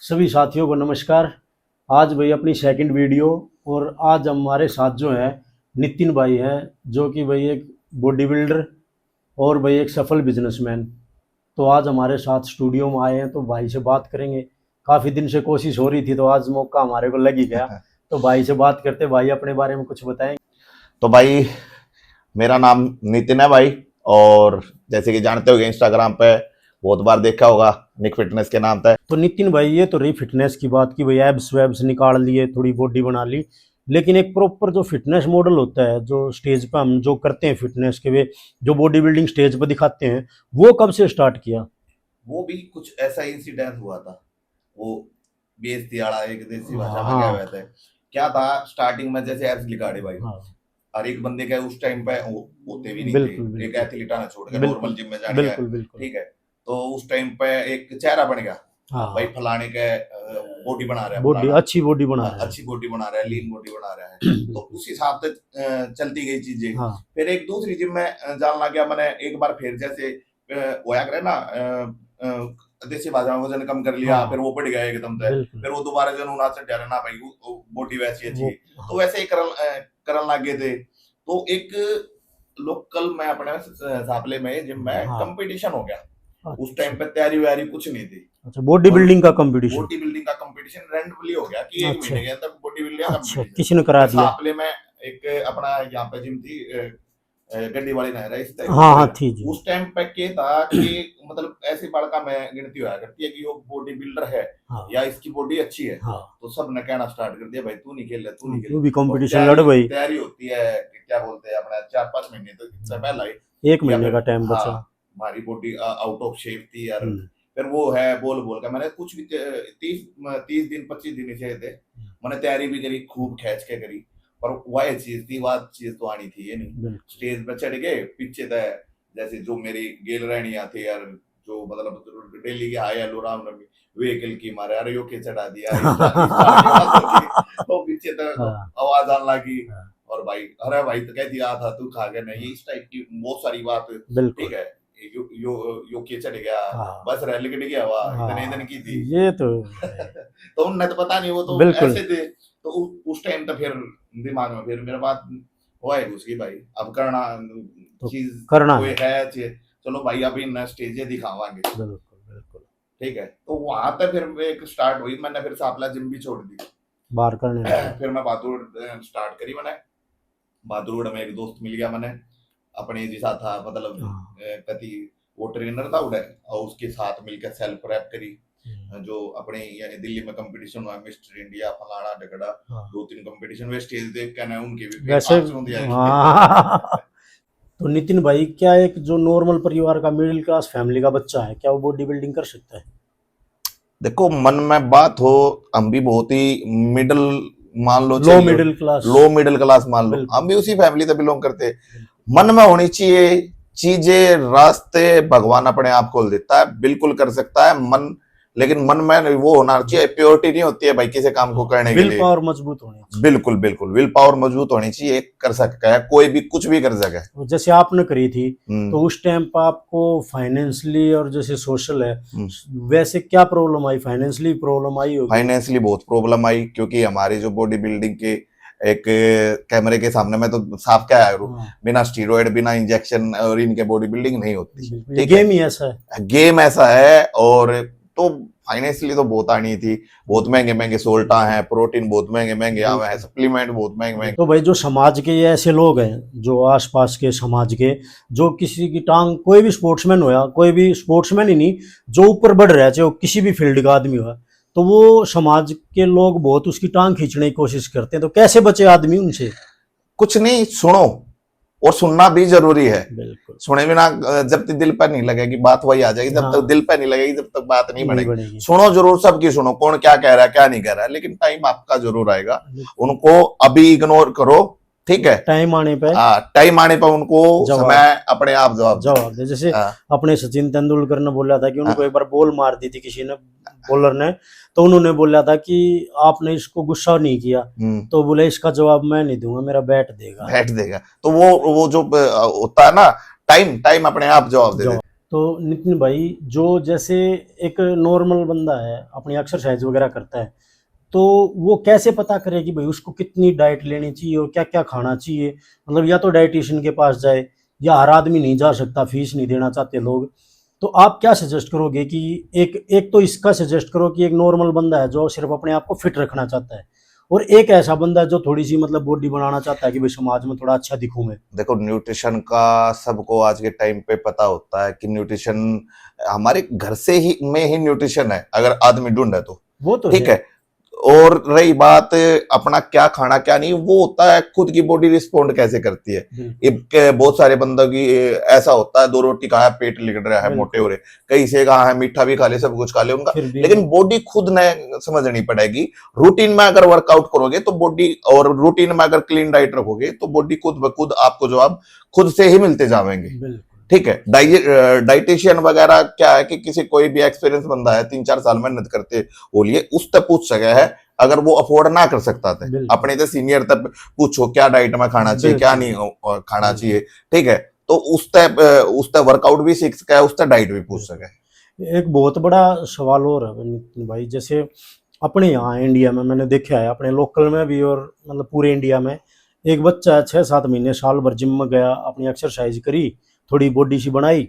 सभी साथियों को नमस्कार। आज भाई अपनी सेकंड वीडियो, और आज हमारे साथ जो है नितिन भाई है, जो कि भाई एक बॉडी बिल्डर और भाई एक सफल बिजनेसमैन। तो आज हमारे साथ स्टूडियो में आए हैं, तो भाई से बात करेंगे। काफ़ी दिन से कोशिश हो रही थी, तो आज मौका हमारे को लग ही गया। तो भाई से बात करते। भाई अपने बारे में कुछ बताएं। तो भाई मेरा नाम नितिन है भाई, और जैसे कि जानते होगे इंस्टाग्राम पे बहुत बार देखा होगा निक फिटनेस के नाम पे। तो नितिन भाई, ये तो रही फिटनेस की बात की, भाई एब्स वेब्स निकाल लिए, थोड़ी बॉडी बना ली, लेकिन एक प्रॉपर जो फिटनेस मॉडल होता है, जो स्टेज पे हम जो करते हैं फिटनेस के वे, जो बॉडी बिल्डिंग स्टेज पे दिखाते हैं, वो कब से स्टार्ट किया? वो भी कुछ ऐसा इंसिडेंट हुआ था। वो बेस दिहाड़ा एक देसी भाषा में क्या हाँ कहते हैं, क्या था स्टार्टिंग में जैसे एब्स लिखाड़े भाई। हाँ, हर एक बंदे के उस टाइम पे वो होते भी नहीं बिल्कुल थे, एक बिल्कुल एथलीट आना छोड़ के बिल्कुल नॉर्मल जिम में जाने बिल्कुल बिल्कुल। ठीक है। तो उस टाइम पे एक चेहरा बन गया, भाई हाँ, फलाने के बॉडी बना रहा है, बॉडी फलाना अच्छी बॉडी बना रहा अच्छी बॉडी बना रहा है, लीन बॉडी बना रहा है। है। तो उस हिसाब से चलती गई चीजें। हाँ फिर एक दूसरी जिम में जान लग गया मैंने। एक बार फिर जैसे होया करे ना, देसी भाषा में वजन कम कर लिया, हाँ, फिर वो बढ़ गया एकदम से। बिल्कुल। फिर वो दोबारा जन उना से डरे ना भाई बॉडी वैसी अच्छी। वो तो वैसे ही करन लग गए थे। तो एक लोकल में अपने सापले में जिम में हाँ, कंपटीशन हो गया। उस अच्छा टाइम पे तैयारी व्यारी कुछ नहीं थी। अच्छा, बॉडी बिल्डिंग का कंपटीशन। बॉडी बिल्डिंग का कंपटीशन रैंडमली हो गया कि एक अच्छा महीने के अंदर बॉडी बिल्डिंग का अच्छा, कंपटीशन। किसी ने करा फिर दिया? सापले में एक अपना यहाँ पे जिम थी, गड्डी वाली नहर है इस हाँ हाँ, थी जी। उस टाइम पे के था कि मतलब ऐसी बड़का में गिनती हुआ करती है कि वो बॉडी बिल्डर है हाँ या इसकी बॉडी अच्छी है। हाँ, तो सब ने कहना स्टार्ट कर दिया, भाई तू नहीं खेल रहा, तू नहीं खेल तू भी रहा। और कंपटीशन लड़ भाई। तैयारी होती है कि क्या बोलते हैं अपना 4-5 महीने तो इससे पहला ही। एक या महीने फिर का टाइम हाँ, बचा। हमारी बॉडी आउट ऑफ शेप थी यार। हम्म, फिर वो है बोल बोल का मैंने कुछ भी 30 दिन 25 दिन से थे। मैंने तैयारी भी करी, खूब खींच के करी। पर वह चीज थी, बात चीज तो आनी थी ये नहीं। बिल्कुल। स्टेज पे चढ़ गए, पीछे था जैसे जो मेरी गेल रानियां थी यार, जो मतलब डेली की hi hello Ram Navami vehicle की मारे, अरे यो के चढ़ा दिया तो पीछे तक हाँ आवाज आने लगी। हाँ, और भाई अरे भाई तो कह दिया था तू खा गया नहीं, इस टाइप की बहुत सारी बात। बिल्कुल। ठीक है, यो के चढ़ गया, हाँ बस रैल गिर गया हुआ, इतने हाँ, इतने की थी। ये तो तो उन्हें तो पता नहीं, वो तो बिल्कुल। ऐसे थे। तो उस टाइम तो फिर दिमाग में फिर मेरे बात हुआ है उसकी, भाई अब करना तो चीज करना कोई है। है चलो भाई अभी न स्टेज दिखावांगे। बिल्कुल बिल्कुल। ठीक है, तो वहां तक फिर एक स्टार्ट हुई। मैंने फिर सापला जिम भी छोड़ दी। बाहर करने लगे। फिर मैं बहादुर स्टार्ट करी मैंने। बहादुर में एक दोस्त मिल गया मैंने, अपने जैसा था मतलब हाँ कति वो ट्रेनर था उधर, और उसके साथ मिलकर सेल्फ रैप करी। हम्म, जो अपने दिल्ली में कंपटीशन हुआ, मिस्टर इंडिया फलाना ढगड़ा, हाँ। 2-3 कंपटीशन वे स्टेज देख के ना उनके भी वैसे आंसू दिया हाँ। तो नितिन भाई, क्या एक जो नॉर्मल परिवार का मिडिल क्लास फैमिली का बच्चा है, क्या वो बॉडी बिल्डिंग कर सकता है? देखो मन में बात हो, हम भी बहुत ही मिडिल मान लो, low middle class. Low middle class मान लो, बिल्कुल हम भी उसी फैमिली से बिलोंग करते हैं। बिल्कुल। मन में होनी चाहिए चीजें, रास्ते भगवान अपने आप खोल देता है, बिल्कुल कर सकता है मन। लेकिन मन में वो होना चाहिए, प्योरिटी नहीं होती है भाई किसी काम को करने के विल लिए। पावर मजबूत होनी चाहिए। बिल्कुल बिल्कुल, विल पावर मजबूत होनी चाहिए, कर सकता है कोई भी, कुछ भी कर सके। और जैसे आपने करी थी, तो उस टाइम पर आपको फाइनेंशियली और जैसे सोशल है, वैसे क्या प्रॉब्लम आई? फाइनेंशियली प्रॉब्लम आई होगी? फाइनेंशियली बहुत प्रॉब्लम आई, क्योंकि हमारी जो बॉडी बिल्डिंग के एक कैमरे के सामने में तो साफ क्या है, हाँ, बिना स्टीरॉयड बिना इंजेक्शन और इनके बॉडी बिल्डिंग नहीं होती। बिल्कुल। ठीक है, गेम ही ऐसा है। गेम ऐसा है। और तो फाइनेंशियली तो बहुत आनी थी, बहुत महंगे महंगे सोल्टा हैं, प्रोटीन बहुत महंगे महंगे आवे हैं, सप्लीमेंट बहुत महंगे महंगे। तो भाई, जो समाज के ये ऐसे लोग हैं, जो आसपास के समाज के, जो किसी की टांग, कोई भी स्पोर्ट्समैन हो, या कोई भी स्पोर्ट्समैन ही नहीं, जो ऊपर बढ़ रहा है, चाहे वो किसी भी फील्ड का आदमी हो, तो वो समाज के लोग बहुत उसकी टांग खींचने की कोशिश करते हैं। तो कैसे बचे आदमी उनसे? कुछ नहीं, सुनो, और सुनना भी जरूरी है। बिल्कुल। सुने बिना जब तक दिल पर नहीं लगेगी बात वही आ जाएगी, जब हाँ, तक दिल पर नहीं लगेगी जब तक बात नहीं नहीं बनेगी। बनेगी। सुनो जरूर, सबकी सुनो, कौन क्या कह रहा है क्या नहीं कह रहा है, लेकिन टाइम आपका जरूर आएगा। उनको अभी इग्नोर करो, ठीक है। टाइम आने पे टाइम आने पर उनको समय अपने आप जवाब दे। जैसे अपने सचिन तेंदुलकर ने बोला था कि उनको एक बार बॉल मार दी थी किसी ने, बॉलर ने, तो उन्होंने बोला था कि आपने इसको गुस्सा नहीं किया, तो बोले इसका जवाब मैं नहीं दूंगा, मेरा बैट देगा। तो वो जो होता है ना, टाइम अपने आप जवाब दे। तो नितिन भाई, जो जैसे एक नॉर्मल बंदा है अपनी एक्सरसाइज वगैरह करता है, तो वो कैसे पता करे कि भाई उसको कितनी डाइट लेनी चाहिए और क्या क्या खाना चाहिए? मतलब या तो डाइटिशियन के पास जाए, या हर आदमी नहीं जा सकता, फीस नहीं देना चाहते लोग। तो आप क्या सजेस्ट करोगे कि एक एक तो इसका सजेस्ट करो कि एक नॉर्मल बंदा है जो सिर्फ अपने आप को फिट रखना चाहता है, और एक ऐसा बंदा है जो थोड़ी सी मतलब बॉडी बनाना चाहता है कि भाई समाज में थोड़ा अच्छा दिखूं मैं। देखो, न्यूट्रिशन का सबको आज के टाइम पे पता होता है कि न्यूट्रिशन हमारे घर से ही में ही न्यूट्रिशन है, अगर आदमी ढूंढे तो। वो तो ठीक है। है। और रही बात अपना क्या खाना क्या नहीं, वो होता है खुद की बॉडी रिस्पोंड कैसे करती है। बिल्कुल एक बहुत सारे बंदों की ऐसा होता है, 2 रोटी खाया पेट लिगड़ रहा है, मोटे बिल्कुल। हो रहे। कहीं से कहा है मीठा भी खा ले, सब कुछ खा ले उनका, फिर भी लेकिन बॉडी खुद ने समझनी पड़ेगी। रूटीन में अगर वर्कआउट करोगे तो बॉडी, और रूटीन में अगर क्लीन डाइट रखोगे तो बॉडी खुद ब खुद आपको जवाब खुद से ही मिलते जाएंगे। बिल्कुल ठीक है। डाइटिशियन वगैरह क्या है कि किसी कोई भी एक्सपीरियंस बंदा है 3-4 साल मेहनत करते हो लिए, उससे पूछ सके है। अगर वो अफोर्ड ना कर सकता थे, बिल्कुल अपने से सीनियर तक पूछो क्या डाइट में खाना चाहिए, क्या नहीं खाना चाहिए। ठीक है। तो उससे वर्कआउट भी सीख सका है, उससे डाइट भी पूछ सका है। एक बहुत बड़ा सवाल और है नितिन भाई, जैसे अपने यहाँ इंडिया में मैंने देखा है, अपने लोकल में भी और मतलब पूरे इंडिया में, एक बच्चा है 6-7 महीने साल भर जिम में गया, अपनी एक्सरसाइज करी, थोड़ी बॉडी सी बनाई,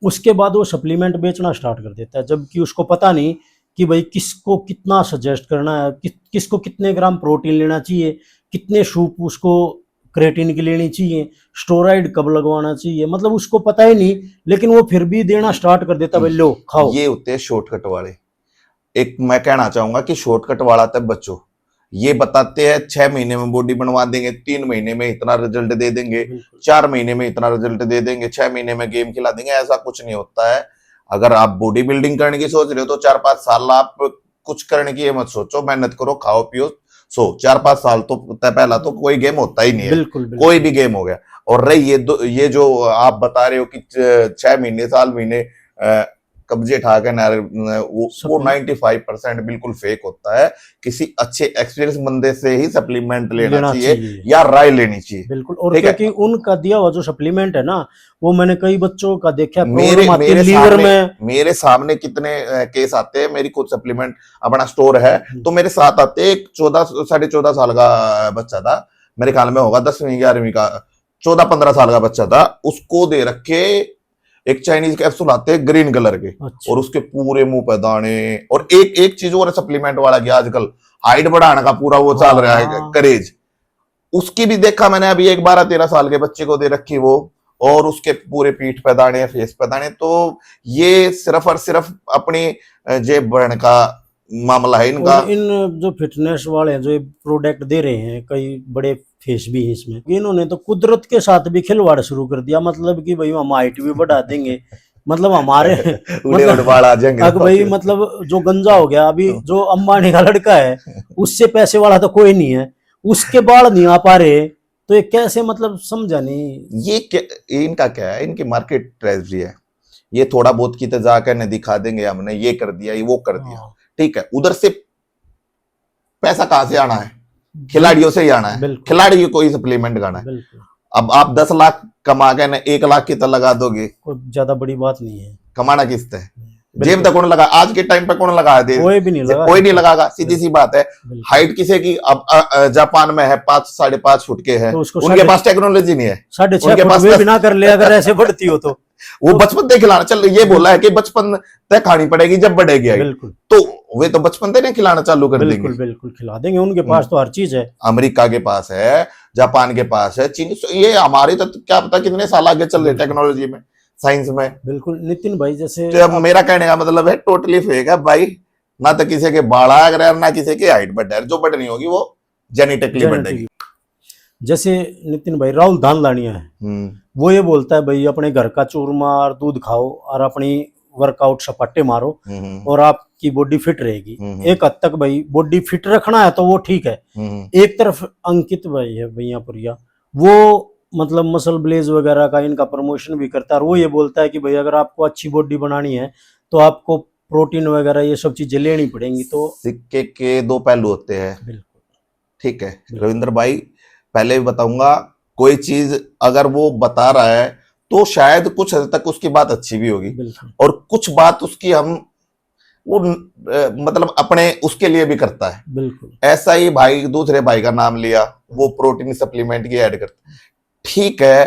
उसके बाद वो सप्लीमेंट बेचना स्टार्ट कर देता है, जबकि उसको पता नहीं कि भाई किसको कितना सजेस्ट करना है, किसको कितने ग्राम प्रोटीन लेना चाहिए, कितने सूप उसको क्रेटिन की लेनी चाहिए, स्टोराइड कब लगवाना चाहिए, मतलब उसको पता ही नहीं, लेकिन वो फिर भी देना स्टार्ट कर देता, भाई लो खाओ। ये होते हैं शॉर्टकट वाले। एक मैं कहना चाहूंगा कि शॉर्टकट वाला तब बच्चों, ये बताते हैं 6 महीने में बॉडी बनवा देंगे, 3 महीने में इतना रिजल्ट दे देंगे, बिल्कुल 4 महीने में इतना रिजल्ट दे देंगे, 6 महीने में गेम खिला देंगे। ऐसा कुछ नहीं होता है। अगर आप बॉडी बिल्डिंग करने की सोच रहे हो तो 4-5 साल आप कुछ करने की ये मत सोचो, मेहनत करो, खाओ पियो, सो 4-5 साल तो पहला तो कोई गेम होता ही नहीं है। बिल्कुल कोई बिल्कुल भी गेम हो गया। और रही ये जो आप बता रहे हो कि 6 महीने साल महीने कब्जे ठा के वो सप्ली 95% बिल्कुल फेक होता है। किसी अच्छे एक्सपीरियंस बंदे से ही सप्लीमेंट लेना लेना चाहिए चाहिए, या राय लेनी चाहिए। बिल्कुल। और ठीक है। क्योंकि उनका दिया हुआ जो सप्लीमेंट है ना, वो मैंने कई बच्चों का देखा है, मेरे प्रॉब्लम आती है मेरे लीवर सामने में। मेरे सामने कितने केस आते हैं। मेरी खुद सप्लीमेंट अपना स्टोर है, तो मेरे साथ आते एक 14 साढ़े 14 साल का बच्चा था, मेरे ख्याल में होगा 10वीं 11वीं का, 14-15 साल का बच्चा था। उसको दे रखे एक चाइनीज कैप्सूल आते हैं ग्रीन कलर के, अच्छा और उसके पूरे मुंह पे दाने। और एक एक चीज और सप्लीमेंट वाला की आजकल हाइट बढ़ाने का पूरा वो चल रहा है हाँ करेज। उसकी भी देखा मैंने अभी एक 12-13 साल के बच्चे को दे रखी वो, और उसके पूरे पीठ पे दाने, फेस पे दाने। तो ये सिर्फ और सिर्फ अपनी जेब भरने का मामला है इनका। और इन जो फिटनेस वाले हैं जो ये प्रोडक्ट दे रहे हैं, कई बड़े फेस भी हैं इसमें, इन्होंने तो कुदरत के साथ भी खिलवाड़ शुरू कर दिया, मतलब कि भाई हम हाइट भी बढ़ा देंगे, मतलब हमारे उड़े उड़ बाल आ जाएंगे। अगर भाई मतलब जो गंजा हो गया अभी, जो अंबानी का लड़का है, उससे पैसे वाला तो कोई नहीं है, उसके बाल नहीं आ पा रहे, तो ये कैसे, मतलब समझा नहीं। ये क्या, इनका क्या है, इनकी मार्केट स्ट्रेटजी है। ये थोड़ा बहुत की तो जाकर न दिखा देंगे हमने ये कर दिया, ये वो कर दिया। हाँ ठीक है। उधर से पैसा कहां से आना है? खिलाड़ियों से ही आना है। बिल्कुल खिलाड़ी को कोई सप्लीमेंट गाना है। बिल्कुल, अब आप 10 लाख कमा के ना 1 लाख की तो लगा दोगे, कोई ज्यादा बड़ी बात नहीं है। कमाना किससे है? जेब बिल्कुल तक कौन लगा आज के टाइम पे, कौन लगा दे? कोई भी नहीं लगा कोई नहीं सकता। लगागा, सीधी सी बात है। बिल्कुल, हाइट किसे की अब जापान में है 5-5.5 फुट के है, तो उसको उनके पास टेक्नोलॉजी नहीं है। 6.5 उनके फुट पास में भी ना कर ले अगर ऐसे बढ़ती हो तो। वो बचपन से खिलाना, चल ये बोला है कि बचपन तक खानी पड़ेगी जब बढ़ेगी हाइट, बिल्कुल तो वे तो बचपन से नहीं खिलाना चालू कर देंगे। बिल्कुल बिल्कुल खिला देंगे, उनके पास तो हर चीज है। अमेरिका के पास है, जापान के पास है, चीन, ये हमारी तो क्या पता कितने साल आगे चल रहे टेक्नोलॉजी में, साइंस में। बिल्कुल नितिन भाई, जैसे तो अब मेरा कहने का मतलब है टोटली फेक है भाई। ना तो किसी के बाल आ रहे हैं, ना किसी की हाइट बढ़ रही है। जो बढ़नी होगी वो जेनेटिकली बढ़ेगी। जेनेटिक, जैसे नितिन भाई राहुल धानलानिया है, हम्म वो ये बोलता है भाई अपने घर का चूरमा और दूध खाओ और अपनी वर्कआउट सपाटे मारो हम्म और आपकी बॉडी फिट रहेगी। हम्म एक हद तक भाई बॉडी फिट रखना है तो वो ठीक है। हम्म एक तरफ अंकित भाई है भैयापुरिया, वो मतलब मसल ब्लेज वगैरह का इनका प्रमोशन भी करता है, और वो ये बोलता है कि भाई अगर आपको अच्छी बॉडी बनानी है तो आपको प्रोटीन वगैरह ये सब चीजें लेनी पड़ेंगी। तो सिक्के के दो पहलू होते हैं। बिल्कुल ठीक है बिल्कुल रविंद्र भाई, पहले भी बताऊंगा, कोई चीज अगर वो बता रहा है तो शायद कुछ हद तक उसकी बात अच्छी भी होगी, बिल्कुल और कुछ बात उसकी हम वो मतलब अपने उसके लिए भी करता है। बिल्कुल ऐसा ही भाई दूसरे भाई का नाम लिया, वो प्रोटीन सप्लीमेंट की ऐड करता है। ठीक है,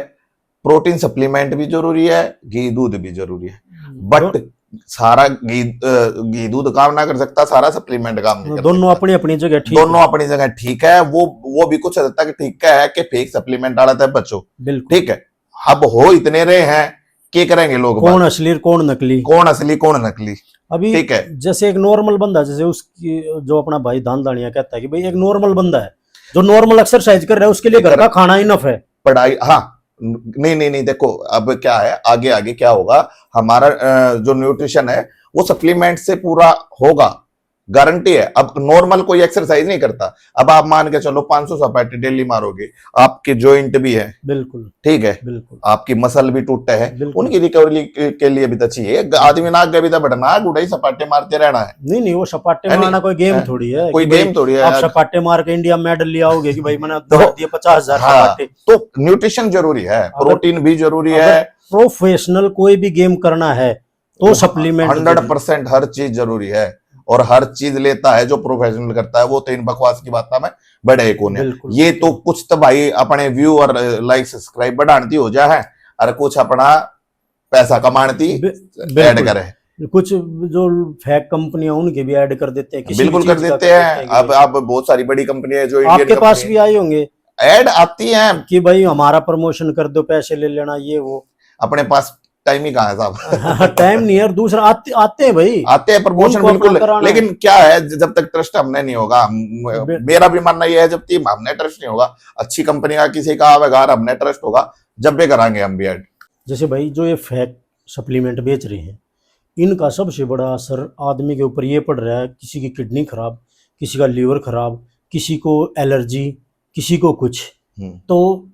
प्रोटीन सप्लीमेंट भी जरूरी है, घी दूध भी जरूरी है, बट सारा घी दूध काम ना कर सकता, सारा सप्लीमेंट काम नहीं कर दोनों सकता। अपनी अपनी जगह ठीक दोनों है। अपनी जगह ठीक है, वो भी कुछ हद तक ठीक है कि फेक सप्लीमेंट डालता है बच्चों, बिल्कुल। ठीक है। अब हो इतने रहे हैं, क्या करेंगे लोग, कौन असली कौन नकली? कौन असली कौन नकली, अभी ठीक है। जैसे एक नॉर्मल बंदा, जैसे उसकी जो अपना भाई दान दानिया कहता है कि भाई एक नॉर्मल बंदा है जो नॉर्मल एक्सरसाइज कर रहा है, उसके लिए घर का खाना इनफ है। पढ़ाई, हाँ, नहीं नहीं नहीं, देखो अब क्या है, आगे आगे क्या होगा, हमारा जो न्यूट्रिशन है वो सप्लीमेंट से पूरा होगा, गारंटी है। अब नॉर्मल कोई एक्सरसाइज नहीं करता, अब आप मान के चलो 500 सपाटे डेली मारोगे, आपके जॉइंट भी है, बिल्कुल ठीक है, बिल्कुल आपकी मसल भी टूटे है, बिल्कुल। उनकी रिकवरी के लिए भी तो चाहिए। आदमी नाक गए भी तो बढ़ना, गुड़ाई सपाटे मारते रहना है। नहीं नहीं, वो सपाटे है नहीं? मारना कोई गेम है? थोड़ी है कोई कि भाई गेम थोड़ी है आप यार। सपाटे मार के इंडिया मेडल ले आओगे कि भाई मैंने तो मार दिए 50,000 हाँ, सपाटे। तो न्यूट्रिशन जरूरी है, प्रोटीन भी जरूरी अगर है, प्रोफेशनल कोई भी गेम करना है तो सप्लीमेंट 100% हर चीज जरूरी है, और हर चीज लेता है जो प्रोफेशनल करता है, वो तो इन बकवास की बात में बड़े कौन है। बिल्कुल ये तो कुछ तो भाई अपने व्यू और लाइक सब्सक्राइब बढ़ाती हो जा है, और कुछ अपना पैसा कमाती ऐड बिल्कुल। करे। कुछ जो फैक कंपनियां उनके भी ऐड कर देते हैं, किसी भी बिल्कुल कर चीज का देते हैं। कि अब भाई- आप बहुत सारी बड़ी कंपनियां जो इंडियन आपके पास कंपनी भी आए होंगे ऐड आती हैं, कि भाई हमारा प्रमोशन कर दो, पैसे ले लेना, ये वो। अपने पास टाइम ही कहाँ है साहब। टाइम नहीं है, और दूसरा आते हैं भाई, आते हैं प्रमोशन उनको अपना बिल्कुल, कराना लेकिन है। क्या है, जब तक ट्रस्ट हमने नहीं होगा, मेरा भी मानना यह है, जब तक हमने ट्रस्ट नहीं होगा, अच्छी कंपनी का किसी का आवेगार हमने ट्रस्ट होगा, जब भी करांगे हम भी ऐड। जैसे भाई जो ये फैक सप्लीमेंट बेच रहे हैं, इनका सबसे बड़ा असर आदमी के ऊपर ये पड़ रहा है, किसी की किडनी खराब, किसी का लीवर खराब, किसी को एलर्जी, किसी को कुछ। तो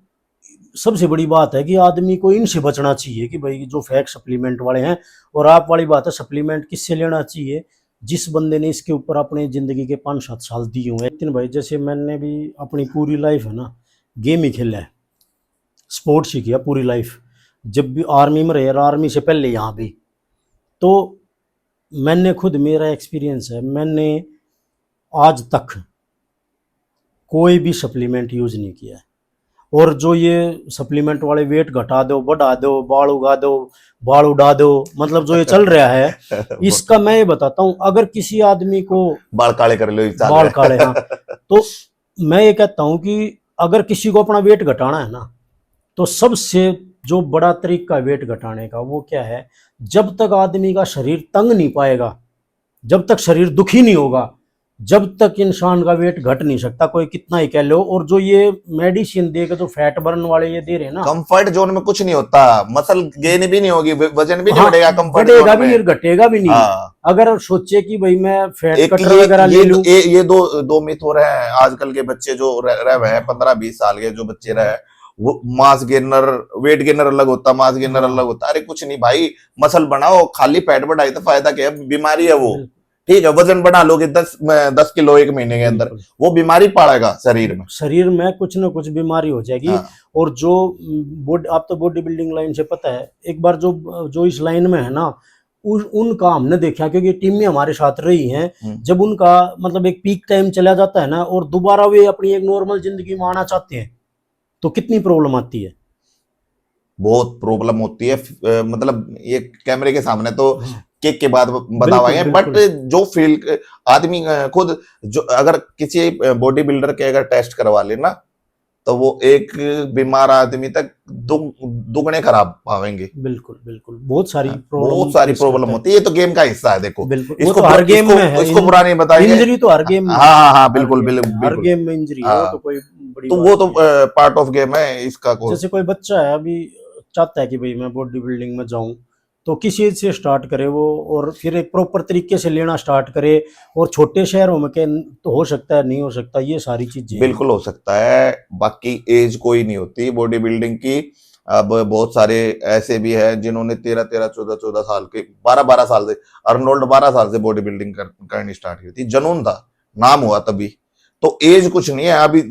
सबसे बड़ी बात है कि आदमी को इनसे बचना चाहिए कि भाई जो फैक सप्लीमेंट वाले हैं। और आप वाली बात है, सप्लीमेंट किससे लेना चाहिए? जिस बंदे ने इसके ऊपर अपने ज़िंदगी के 5-7 साल दिए हुए हैं। लेकिन भाई जैसे मैंने भी अपनी पूरी लाइफ है ना गेम ही खेला है, स्पोर्ट्स ही किया पूरी लाइफ। जब भी आर्मी में रहे, आर्मी से पहले यहाँ भी, तो मैंने खुद, मेरा एक्सपीरियंस है, मैंने आज तक कोई भी सप्लीमेंट यूज़ नहीं किया है। और जो ये सप्लीमेंट वाले वेट घटा दो, बढ़ा दो, बाल उगा दो, बाल उड़ा दो, मतलब जो ये चल रहा है, इसका मैं ये बताता हूँ, अगर किसी आदमी को बाल काले कर लो, बाल काले, हाँ, तो मैं ये कहता हूँ कि अगर किसी को अपना वेट घटाना है ना, तो सबसे जो बड़ा तरीका वेट घटाने का वो क्या है, जब तक आदमी का शरीर तंग नहीं पाएगा, जब तक शरीर दुखी नहीं होगा, जब तक इंसान का वेट घट नहीं सकता, कोई कितना ही कह लो। और जो ये मेडिसिन दे के जो फैट बर्न वाले ये दे रहे हैं ना, कंफर्ट जोन में कुछ नहीं होता, मसल गेन भी नहीं होगी, वजन भी नहीं हाँ, बढ़ेगा, कंफर्ट बढ़ेगा जोन भी में। नहीं, घटेगा भी नहीं। हाँ। अगर सोचे कि भाई मैं फैट एक कटर वगैरह ले लूं, ये दो मिथ हो रहे हैं आजकल के बच्चे जो रह रहे हैं, 15-20 साल के जो बच्चे रहे, वो मास गेनर, वेट गेनर अलग होता, मास गेनर हाँ। अलग होता। अरे कुछ नहीं भाई, मसल बनाओ, खाली फैट बढ़ाई तो फायदा क्या है, बीमारी है वो, ठीक है। वजन बढ़ा लोगे 10 किलो एक महीने के अंदर, वो बीमारी पड़ेगा शरीर में, शरीर में कुछ ना कुछ बीमारी हो जाएगी। हाँ। और जो आप तो बॉडी बिल्डिंग लाइन से पता है, एक बार जो इस लाइन में है ना, उनका हमने देखा, क्योंकि टीम में हमारे साथ रही हैं, जब उनका मतलब एक पीक टाइम चला जाता है ना, और दोबारा वे अपनी एक नॉर्मल जिंदगी में आना चाहते हैं, तो कितनी प्रॉब्लम आती है। बहुत प्रॉब्लम होती है। मतलब ये कैमरे के सामने तो केक के बाद बतावाएंगे, बट जो फील आदमी खुद, जो अगर किसी बॉडी बिल्डर के अगर टेस्ट करवा लेना, तो वो एक बीमार आदमी तक दुगने खराब पावेंगे। बिल्कुल बिल्कुल, बहुत सारी प्रॉब्लम होती है। ये तो गेम का हिस्सा है, देखो। बिल्कुल, इसको तो हर गेम में है, इसको बुरा नहीं बताएंगे, इंजरी तो हर गेम में, हाँ, बिल्कुल हर गेम में इंजरी है, वो तो कोई बड़ी तो वो तो पार्ट ऑफ गेम है इसका। जैसे कोई बच्चा है अभी चाहता है कि भाई मैं बॉडी बिल्डिंग में जाऊं, तो किस चीज से स्टार्ट करे वो, और फिर एक प्रॉपर तरीके से लेना स्टार्ट करे। और छोटे शहरों में के तो हो सकता है, नहीं हो सकता, ये सारी चीजें बिल्कुल हो सकता है। बाकी एज कोई नहीं होती बॉडी बिल्डिंग की। अब बहुत सारे ऐसे भी हैं जिन्होंने 13-13, 14-14 साल के, 12-12 साल से, अर्नोल्ड 12 साल से बॉडी बिल्डिंग करनी स्टार्ट की थी, जुनून था, नाम हुआ तभी। तो एज कुछ नहीं है अभी,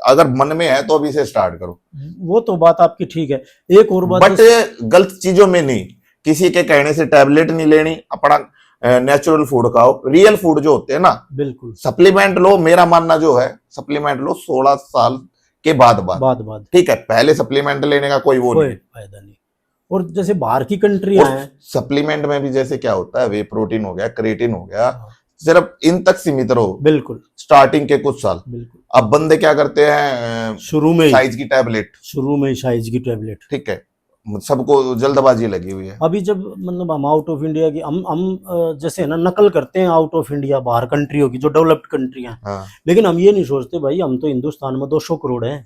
अगर मन में है तो अभी से स्टार्ट करो। वो तो बात आपकी ठीक है। एक और बात बट गलत चीजों में नहीं, किसी के कहने से टैबलेट नहीं लेनी, अपना नेचुरल फूड खाओ, रियल फूड जो होते हैं ना। बिल्कुल सप्लीमेंट लो, मेरा मानना जो है सप्लीमेंट लो 16 साल के बाद बाद ठीक है, पहले सप्लीमेंट लेने का कोई वो कोई नहीं। फायदा नहीं। और जैसे बाहर की कंट्रियां हैं, सप्लीमेंट में भी जैसे क्या होता है, वे प्रोटीन हो गया, क्रिएटिन हो गया, हाँ, सिर्फ इन तक सीमित रहो बिल्कुल स्टार्टिंग के कुछ साल। बिल्कुल। अब बंदे क्या करते हैं, शुरू में साइज की टैबलेट, ही साइज की टैबलेट। ठीक है, सबको जल्दबाजी लगी हुई है। अभी जब मतलब हम आउट ऑफ इंडिया की हम जैसे है ना नकल करते हैं आउट ऑफ इंडिया, बाहर कंट्रियों की जो डेवलप्ड कंट्रियां हैं, हाँ, लेकिन हम ये नहीं सोचते भाई हम तो हिंदुस्तान में 200 करोड़ हैं,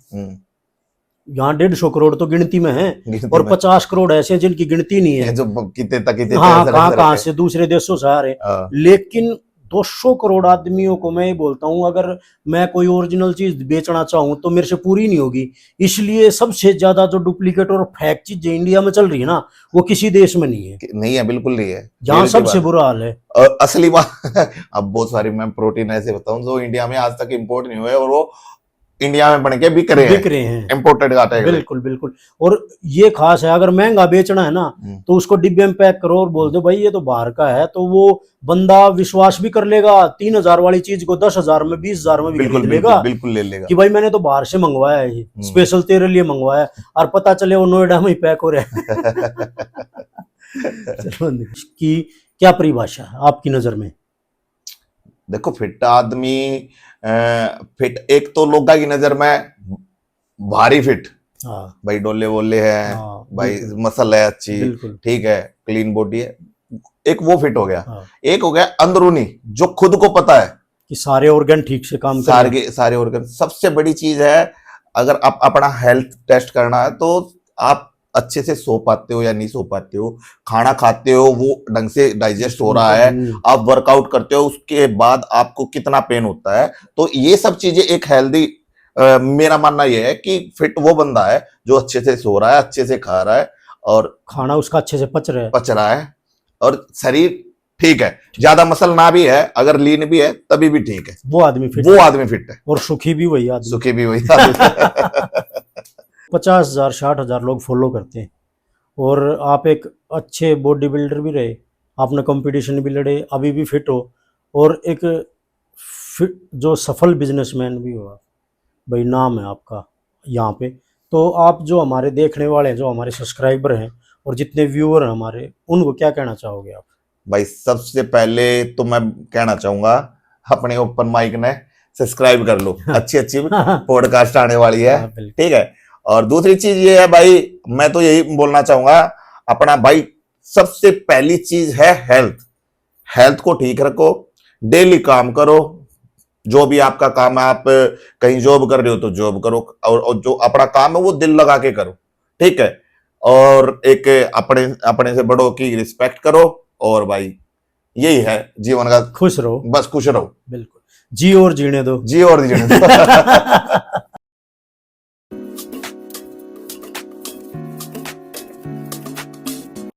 यहाँ 150 करोड़ तो गिनती में है, गिनती और में। 50 करोड़ ऐसे जिनकी गिनती नहीं ये है, जो कितने तक कितने हाँ तरह कहाँ कहाँ से दूसरे देशों से आ रहे। हाँ, लेकिन 200 करोड़ आदमियों को मैं ये बोलता हूँ, अगर मैं कोई ओरिजिनल चीज बेचना चाहूँ तो मेरे से पूरी नहीं होगी। इसलिए सबसे ज्यादा जो डुप्लीकेट और फेक चीजें इंडिया में चल रही है ना, वो किसी देश में नहीं है, नहीं है, बिल्कुल नहीं है, जहाँ Reality सबसे बात। बुरा हाल है। असली बात अब बहुत सारी मैं प्रोटीन ऐसे बताऊं जो इंडिया में आज तक इंपोर्ट नहीं हुए और वो इंडिया में बन के बिक रहे हैं, इंपोर्टेड कैटेगरी। बिल्कुल बिल्कुल। और ये खास है, अगर महंगा बेचना है ना तो उसको डिब्बे में पैक करो और बोल दो भाई ये तो बाहर का है, तो वो बंदा विश्वास भी कर लेगा। 3,000 वाली चीज को 10,000 में 20,000 में भी बिल्कुल खरीद लेगा, बिल्कुल ले लेगा कि भाई मैंने तो बाहर से मंगवाया है, ये स्पेशल तेरे लिए मंगवाया है, और पता चले वो नोएडा में ही पैक हो रहा है। चलो, कि क्या परिभाषा है आपकी नजर में? देखो, फिट आदमी, फिट एक तो लोगों की नजर में भारी फिट, हाँ भाई डोले वोले है, हाँ, भाई बिल्कुल, मसल है अच्छी, बिल्कुल ठीक है, क्लीन बॉडी है, एक वो फिट हो गया। हाँ, एक हो गया अंदरूनी, जो खुद को पता है कि सारे ऑर्गन ठीक से काम कर रहे हैं। सारे ऑर्गन। सबसे बड़ी चीज है, अगर आप अपना हेल्थ टेस्ट करना है तो आप अच्छे से सो पाते हो या नहीं सो पाते हो, खाना खाते हो वो ढंग से डाइजेस्ट हो रहा है, आप वर्कआउट करते हो उसके बाद आपको कितना पेन होता है, तो ये सब चीजें एक हेल्दी, मेरा मानना यह है कि फिट वो बंदा है जो अच्छे से सो रहा है, अच्छे से खा रहा है और खाना उसका अच्छे से पच रहा है, और शरीर ठीक है, ज्यादा मसल ना भी है, अगर लीन भी है तभी भी ठीक है, वो आदमी फिट है। और सुखी भी वही आदमी, सुखी भी वही आदमी। 50,000 60,000 लोग फॉलो करते हैं, और आप एक अच्छे बॉडी बिल्डर भी रहे, आपने कंपटीशन भी लड़े, अभी भी फिट हो, और एक फिट जो सफल बिजनेसमैन भी हो, भाई नाम है आपका यहाँ पे। तो आप जो हमारे देखने वाले हैं, जो हमारे सब्सक्राइबर हैं और जितने व्यूअर हैं हमारे, उनको क्या कहना चाहोगे आप? भाई सबसे पहले तो मैं कहना चाहूंगा अपने ओपन माइक ने सब्सक्राइब कर लो, अच्छी अच्छी पॉडकास्ट आने वाली है, ठीक है। और दूसरी चीज ये है भाई, मैं तो यही बोलना चाहूंगा, अपना भाई सबसे पहली चीज है हेल्थ को ठीक रखो, डेली काम करो, जो भी आपका काम है, आप कहीं जॉब कर रहे हो तो जॉब करो, और जो अपना काम है वो दिल लगा के करो, ठीक है। और एक अपने से बड़ों की रिस्पेक्ट करो, और भाई यही है जीवन का, खुश रहो, बस खुश रहो, बिल्कुल, जी और जीने दो।